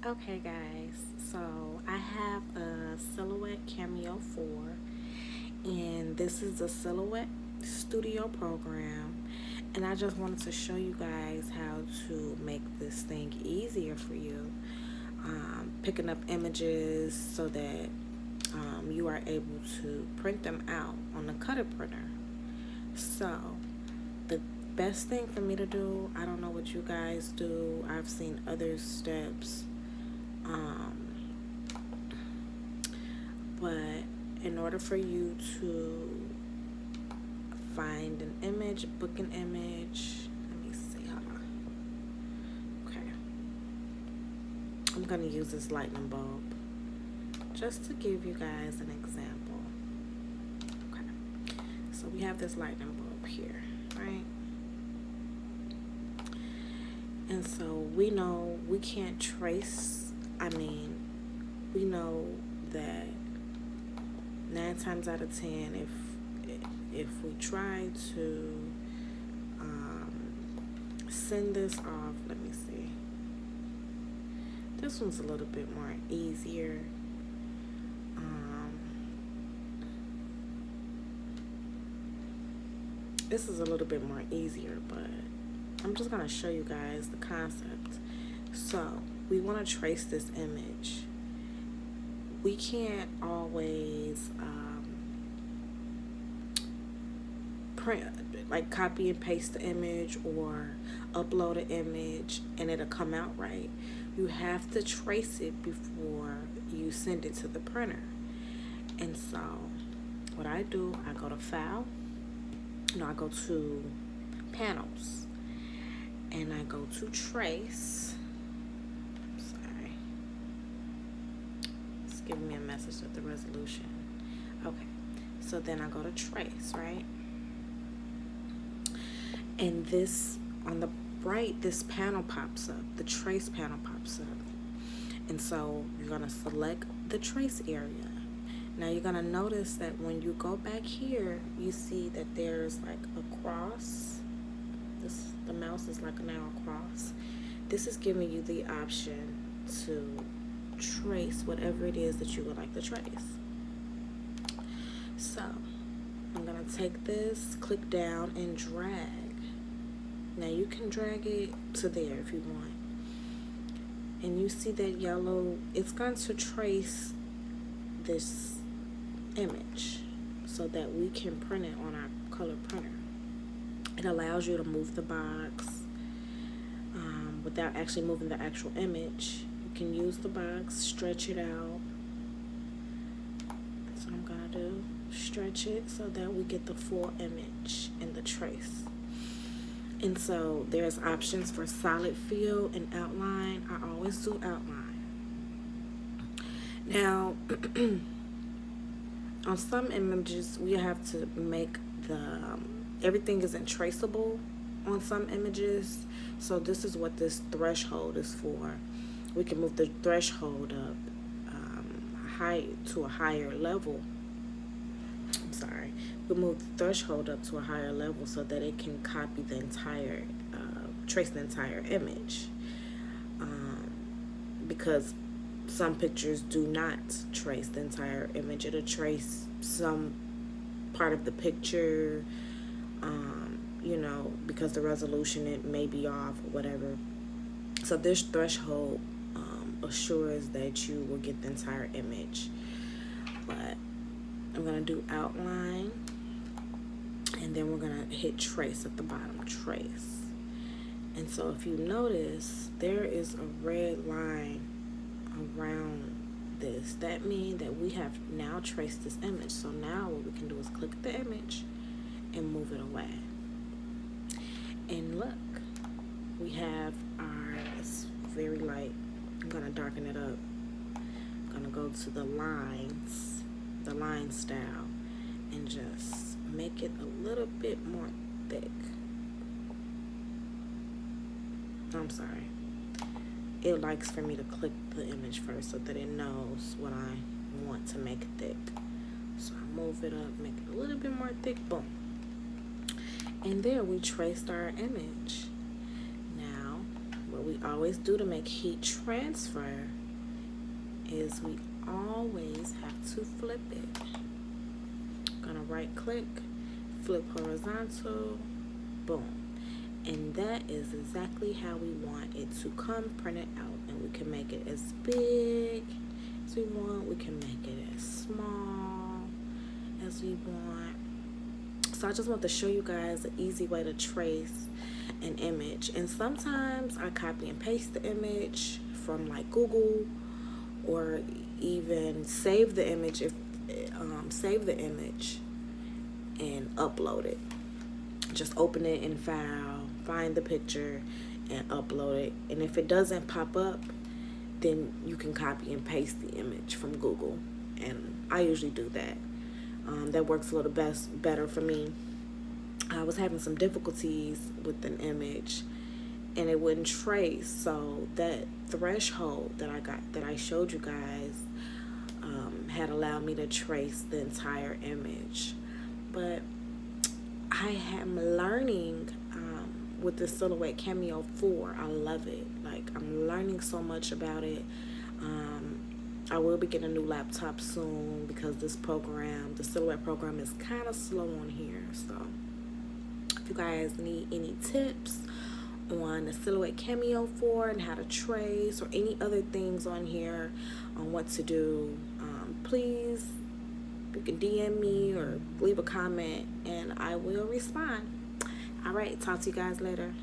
Okay, guys, so I have a Silhouette Cameo 4, and this is a Silhouette Studio program. And I just wanted to show you guys how to make this thing easier for you. Picking up images so that you are able to print them out on the cutter printer. So, the best thing for me to do, I don't know what you guys do, I've seen other steps. Um, But in order for you to find an image, book an image, let me see, hold on. Okay. I'm going to use this lightning bulb just to give you guys an example. Okay. So we have this lightning bulb here, right? And so we know we can't trace, we know that 9 times out of 10, if we try to send this off, let me see. This one's a little bit more easier. This is a little bit more easier, but I'm just gonna show you guys the concept. So we want to trace this image. We can't always print, like copy and paste the image or upload an image and it'll come out right. You have to trace it before you send it to the printer. And so what I do, I go to File, I go to Panels, and I go to Trace. Sorry, it's giving me a message of the resolution. Okay, so then I go to Trace, right? And this, on the right, this panel pops up, the trace panel pops up. And so you're gonna select the trace area. Now you're gonna notice that when you go back here, you see that there's like a cross. The mouse is like now a cross. This is giving you the option to trace whatever it is that you would like to trace. So I'm gonna take this, click down and drag. Now you can drag it to there if you want. And you see that yellow, it's going to trace this image so that we can print it on our color printer. It allows you to move the box without actually moving the actual image. You can use the box, stretch it out. That's what I'm gonna do. Stretch it so that we get the full image in the trace. And so there's options for solid fill and outline. I always do outline. Now, on some images, we have to make everything isn't traceable on some images. So this is what this threshold is for. We can move the threshold up to a higher level. I'm sorry. We move the threshold up to a higher level so that it can copy the entire, trace the entire image. Because some pictures do not trace the entire image. It'll trace some part of the picture, because the resolution, it may be off or whatever. So this threshold assures that you will get the entire image. But I'm gonna do outline, and then we're gonna hit trace at the bottom, trace. And so if you notice, there is a red line around this. That means that we have now traced this image. So now what we can do is click the image and move it away. And look, we have it's very light. I'm gonna darken it up. I'm gonna go to the lines, the line style, and just make it a little bit more thick. I'm sorry. It likes for me to click the image first so that it knows what I want to make thick. So I move it up, make it a little bit more thick, boom. And there we traced our image. Now, what what we always do to make heat transfer is we always have to flip it. Gonna right click, flip horizontal, boom. And that is exactly how we want it to come printed out. And we can make it as big as we want. We can make it as small as we want. So I just want to show you guys an easy way to trace an image. And sometimes I copy and paste the image from like Google, or even save the image and upload it. Just open it in File, find the picture, and upload it. And if it doesn't pop up, then you can copy and paste the image from Google. And I usually do that. That works a little better for me. I was having some difficulties with an image, and it wouldn't trace. So that threshold that I showed you guys had allowed me to trace the entire image. But I am learning with the Silhouette Cameo 4. I love it. Like, I'm learning so much about it. I will be getting a new laptop soon because this program, the Silhouette program, is kind of slow on here. So if you guys need any tips on the Silhouette Cameo 4 and how to trace, or any other things on here on what to do, please, you can DM me or leave a comment and I will respond. All right, talk to you guys later.